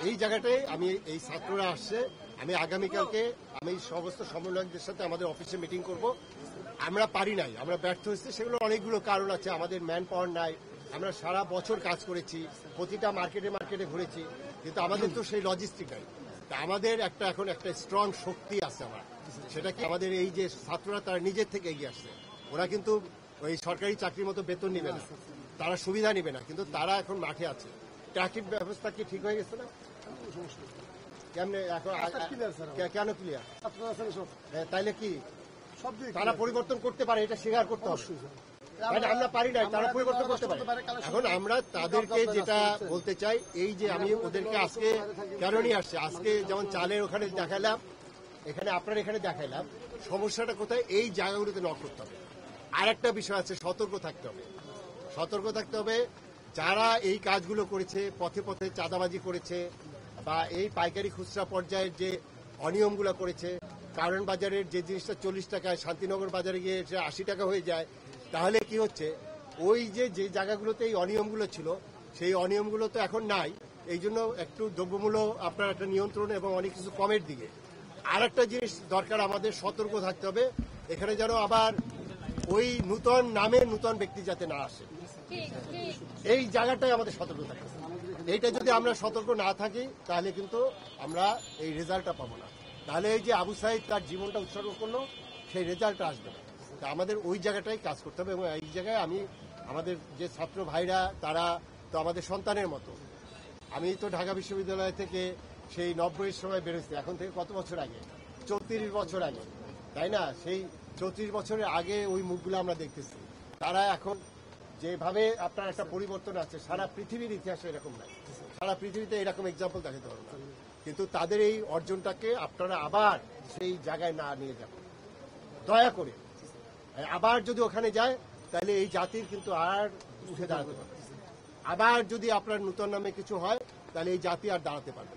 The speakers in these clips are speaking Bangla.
এই জায়গাটায় আমি এই ছাত্ররা আসছে, আমি আগামীকালকে আমি সমস্ত সমন্বয়কদের সাথে আমাদের অফিসে মিটিং করব। আমরা পারি নাই, আমরা ব্যর্থ হয়েছি, সেগুলো অনেকগুলো কারণ আছে। আমাদের ম্যান পাওয়ার নাই, আমরা সারা বছর কাজ করেছি, প্রতিটা মার্কেটে ঘুরেছি, কিন্তু আমাদের তো সেই লজিস্টিক নাই। তা আমাদের এখন একটা স্ট্রং শক্তি আছে আমার, সেটা কি আমাদের এই যে ছাত্ররা তারা নিজের থেকে এগিয়ে আসছে। ওরা কিন্তু ওই সরকারি চাকরির মতো বেতন নিবে না, তারা সুবিধা নিবে না, কিন্তু তারা এখন মাঠে আছে। ট্রাফিক ব্যবস্থা কি ঠিক হয়ে গেছে না? কেমনে এখন কেন ক্লিয়ার? তাইলে কি তারা পরিবর্তন করতে পারে, এটা স্বীকার করতে হবে। আমরা পারি না, তারা পরিবর্তন করতে পারে। এখন আমরা তাদেরকে যেটা বলতে চাই, এই যে আমি ওদেরকে আজকে কেন নিয়ে আসছি, আজকে যেমন চালের ওখানে দেখাইলাম, এখানে আপনার এখানে দেখাইলাম, সমস্যাটা কোথায় এই জায়গাগুলোতে নক করতে হবে। আর একটা বিষয় আছে, সতর্ক থাকতে হবে। সতর্ক থাকতে হবে যারা এই কাজগুলো করেছে, পথে পথে চাঁদাবাজি করেছে, বা এই পাইকারি খুচরা পর্যায়ের যে অনিয়মগুলো করেছে, কারণ বাজারের যে জিনিসটা 40 টাকায় শান্তিনগর বাজারে গিয়ে 80 টাকা হয়ে যায়, তাহলে কি হচ্ছে, ওই যে জায়গাগুলোতে এই অনিয়মগুলো ছিল, সেই অনিয়মগুলো তো এখন নাই। এই জন্য একটু দ্রব্যমূল্য আপনার একটা নিয়ন্ত্রণ এবং অনেক কিছু কমের দিকে। আর একটা জিনিস দরকার, আমাদের সতর্ক থাকতে হবে, এখানে যেন আবার ওই নূতন নামে নূতন ব্যক্তি যাতে না আসে, এই জায়গাটায় আমাদের সতর্ক থাকতে হবে। এইটা যদি আমরা সতর্ক না থাকি, তাহলে কিন্তু আমরা এই রেজাল্টটা পাবো না। তাহলে এই যে আবু সাইদ তার জীবনটা উৎসর্গ করলো, সেই রেজাল্টটা আসবে না। তা আমাদের ওই জায়গাটাই কাজ করতে হবে। এবং এই জায়গায় আমাদের যে ছাত্র ভাইরা, তারা তো আমাদের সন্তানের মতো। আমি তো ঢাকা বিশ্ববিদ্যালয় থেকে সেই 90-এর সময় বেরোচ্ছি, এখন থেকে কত বছর আগে, 34 বছর আগে, তাই না? সেই 34 বছরের আগে ওই মুখগুলো আমরা দেখতেছি। তারা এখন যেভাবে আপনার একটা পরিবর্তন আছে, সারা পৃথিবীর ইতিহাসে এরকম নাই, সারা পৃথিবীতে এরকম এক্সাম্পল দেখাতে পারবো না। কিন্তু তাদের এই অর্জনটাকে আপনারা আবার সেই জায়গায় না নিয়ে যাবেন, দয়া করে। আবার যদি ওখানে যায়, তাহলে এই জাতির কিন্তু আর উঠে দাঁড়াতে পারবে। আবার যদি আপনার নূতন নামে কিছু হয়, তাহলে এই জাতি আর দাঁড়াতে পারবে।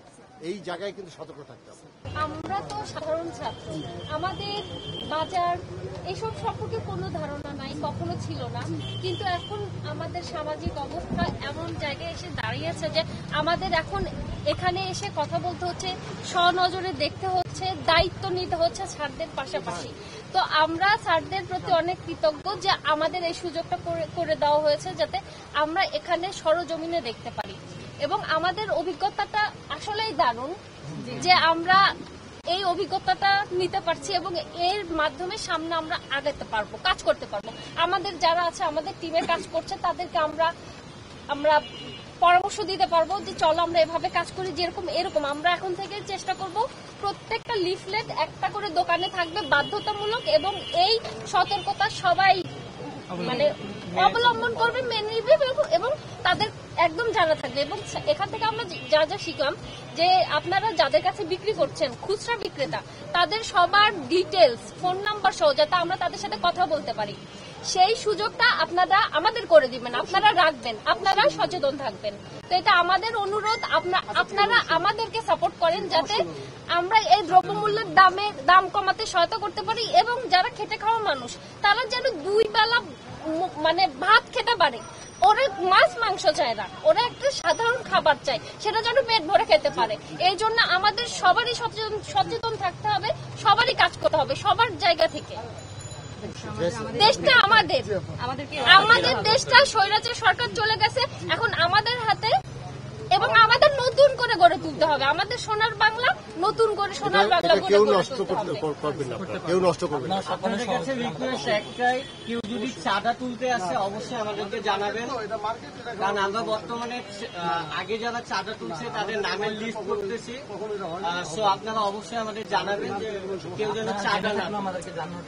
এই জায়গায় কিন্তু সতর্ক থাকতে হবে। আমরা তো সাধারণ ছাত্র, আমাদের বাজার এসব সম্পর্কে কোনো ধারণা নাই, কখনো ছিল না। কিন্তু এখন আমাদের সামাজিক অবস্থা এমন জায়গায় এসে দাঁড়িয়েছে যে আমাদের এখন এখানে এসে কথা বলতে হচ্ছে, স্বনজরে দেখতে হচ্ছে, দায়িত্ব নিতে হচ্ছে স্যারদের পাশাপাশি। তো আমরা স্যারদের প্রতি অনেক কৃতজ্ঞ যে আমাদের এই সুযোগটা করে দেওয়া হয়েছে, যাতে আমরা এখানে সরজমিনে দেখতে পারি। এবং আমাদের অভিজ্ঞতাটা আসলেই দারুণ যে আমরা এই অভিজ্ঞতাটা নিতে পারছি এবং এর মাধ্যমে সামনে আমরা আগাতে পারবো, কাজ করতে পারবো। আমাদের যারা আছে, আমাদের টিমে কাজ করছে, তাদেরকে আমরা পরামর্শ দিতে পারবো যে চলো আমরা এভাবে কাজ করি, যেরকম এরকম। আমরা এখন থেকে চেষ্টা করব প্রত্যেকটা লিফলেট একটা করে দোকানে থাকবে বাধ্যতামূলক, এবং এই সতর্কতা সবাই মানে অবলম্বন করবে, মেনে নিবে এবং তাদের একদম জানা থাকবে। এবং এখান থেকে আমরা যা শিখলাম যে আপনারা যাদের কাছে বিক্রি করছেন, খুচরা বিক্রেতা, তাদের সবার ডিটেলস, ফোন নাম্বার সহ, যাতে আমরা তাদের সাথে কথা বলতে পারি, সেই সুযোগটা আপনারা আমাদের করে দিবেন, আপনারা রাখবেন, আপনারা সচেতন থাকবেন। তো এটা আমাদের অনুরোধ, আপনারা আমাদেরকে সাপোর্ট করেন, যাতে আমরা এই দ্রব্যমূল্যের দাম কমাতে সহায়তা করতে পারি, এবং যারা খেটে খাওয়া মানুষ, তারা যেন 2 বেলা মানে ভাত খেতে পারে। ওরা মাছ মাংস চায় না, ওরা একটা সাধারণ খাবার চায়, সেটা যেন পেট ভরে খেতে পারে। এই জন্য আমাদের সবারই সচেতন থাকতে হবে, সবারই কাজ করতে হবে, সবার জায়গা থেকে। দেশটা আমাদের দেশটা স্বৈরাচার সরকার চলে গেছে, এখন আমাদের হাতে, এবং আমাদের নতুন করে গড়ে তুলতে হবে আমাদের সোনার বাংলা, নতুন করে সোনার বাংলা কেউ নষ্ট করবেন না, কেউ নষ্ট করবেন না। আপনাদের কাছে রিকোয়েস্ট একটাই, কেউ যদি চাঁদা তুলতে আসে অবশ্যই আমাদেরকে জানাবেন, কারণ আমরা বর্তমানে আগে যারা চাঁদা তুলছে তাদের নামের লিস্ট করতেছি। সো আপনারা অবশ্যই আমাদের জানাবেন যে কেউ যেন চাঁদা না, আমাদেরকে জানানো।